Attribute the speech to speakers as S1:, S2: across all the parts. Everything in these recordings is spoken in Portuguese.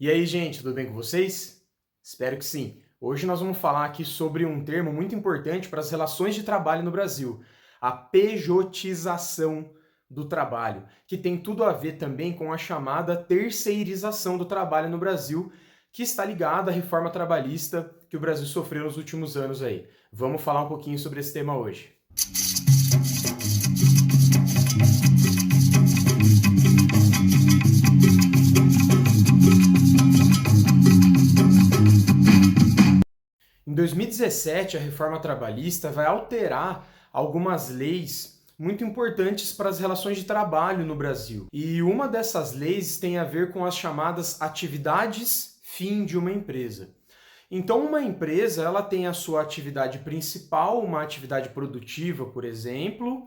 S1: E aí, gente, tudo bem com vocês? Espero que sim. Hoje nós vamos falar aqui sobre um termo muito importante para as relações de trabalho no Brasil, a pejotização do trabalho, que tem tudo a ver também com a chamada terceirização do trabalho no Brasil, que está ligada à reforma trabalhista que o Brasil sofreu nos últimos anos aí. Vamos falar um pouquinho sobre esse tema hoje. Em 2017, a reforma trabalhista vai alterar algumas leis muito importantes para as relações de trabalho no Brasil. E uma dessas leis tem a ver com as chamadas atividades fim de uma empresa. Então, uma empresa, ela tem a sua atividade principal, uma atividade produtiva, por exemplo,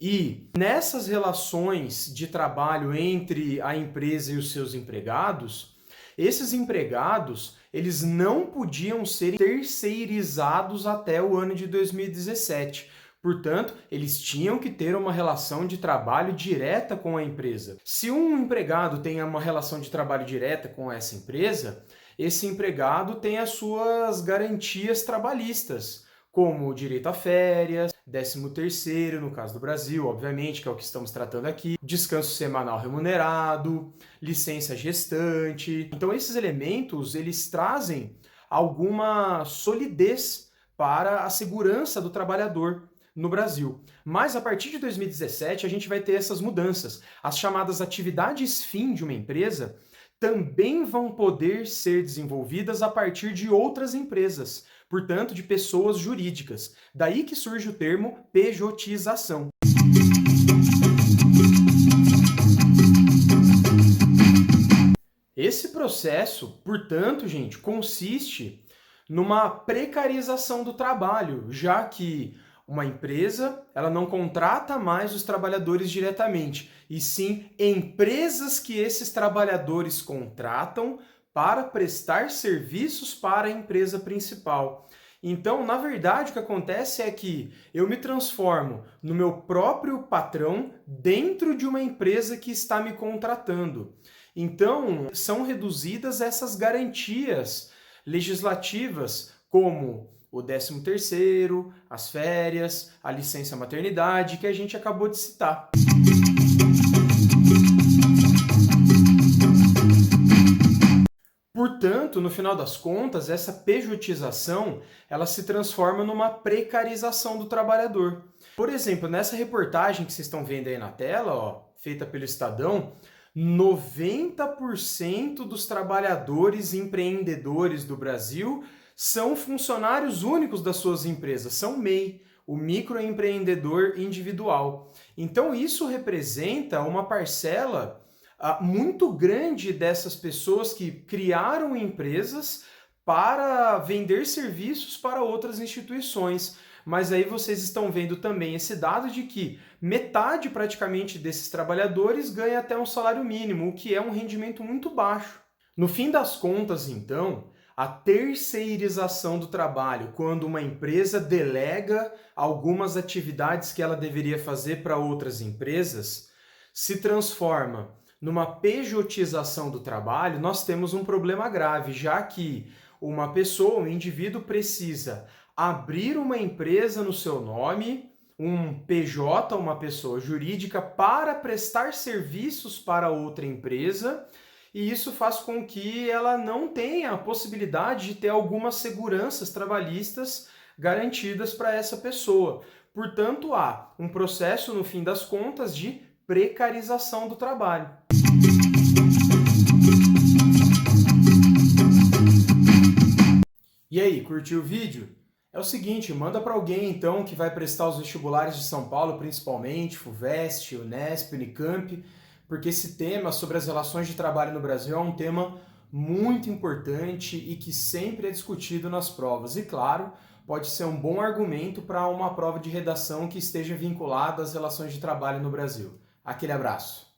S1: e nessas relações de trabalho entre a empresa e os seus empregados, esses empregados, eles não podiam ser terceirizados até o ano de 2017. Portanto, eles tinham que ter uma relação de trabalho direta com a empresa. Se um empregado tem uma relação de trabalho direta com essa empresa, esse empregado tem as suas garantias trabalhistas, como o direito a férias, 13º, no caso do Brasil, obviamente, que é o que estamos tratando aqui, descanso semanal remunerado, licença gestante. Então, esses elementos, eles trazem alguma solidez para a segurança do trabalhador no Brasil. Mas a partir de 2017, a gente vai ter essas mudanças. As chamadas atividades fim de uma empresa também vão poder ser desenvolvidas a partir de outras empresas, portanto, de pessoas jurídicas. Daí que surge o termo pejotização. Esse processo, portanto, gente, consiste numa precarização do trabalho, já que uma empresa, ela não contrata mais os trabalhadores diretamente, e sim empresas que esses trabalhadores contratam para prestar serviços para a empresa principal. Então, na verdade, o que acontece é que eu me transformo no meu próprio patrão dentro de uma empresa que está me contratando. Então, são reduzidas essas garantias legislativas, como o 13º, as férias, a licença maternidade, que a gente acabou de citar. Portanto, no final das contas, essa pejotização, ela se transforma numa precarização do trabalhador. Por exemplo, nessa reportagem que vocês estão vendo aí na tela, ó, feita pelo Estadão, 90% dos trabalhadores empreendedores do Brasil são funcionários únicos das suas empresas, são MEI, o microempreendedor individual. Então isso representa uma parcela muito grande dessas pessoas que criaram empresas para vender serviços para outras instituições. Mas aí vocês estão vendo também esse dado de que metade praticamente desses trabalhadores ganha até um salário mínimo, o que é um rendimento muito baixo. No fim das contas, então, a terceirização do trabalho, quando uma empresa delega algumas atividades que ela deveria fazer para outras empresas, se transforma numa pejotização do trabalho, nós temos um problema grave, já que uma pessoa, um indivíduo precisa abrir uma empresa no seu nome, um PJ, uma pessoa jurídica, para prestar serviços para outra empresa, e isso faz com que ela não tenha a possibilidade de ter algumas seguranças trabalhistas garantidas para essa pessoa. Portanto, há um processo, no fim das contas, de precarização do trabalho. E aí, curtiu o vídeo? É o seguinte, manda para alguém então que vai prestar os vestibulares de São Paulo, principalmente, FUVEST, Unesp, Unicamp, porque esse tema sobre as relações de trabalho no Brasil é um tema muito importante e que sempre é discutido nas provas. E claro, pode ser um bom argumento para uma prova de redação que esteja vinculada às relações de trabalho no Brasil. Aquele abraço!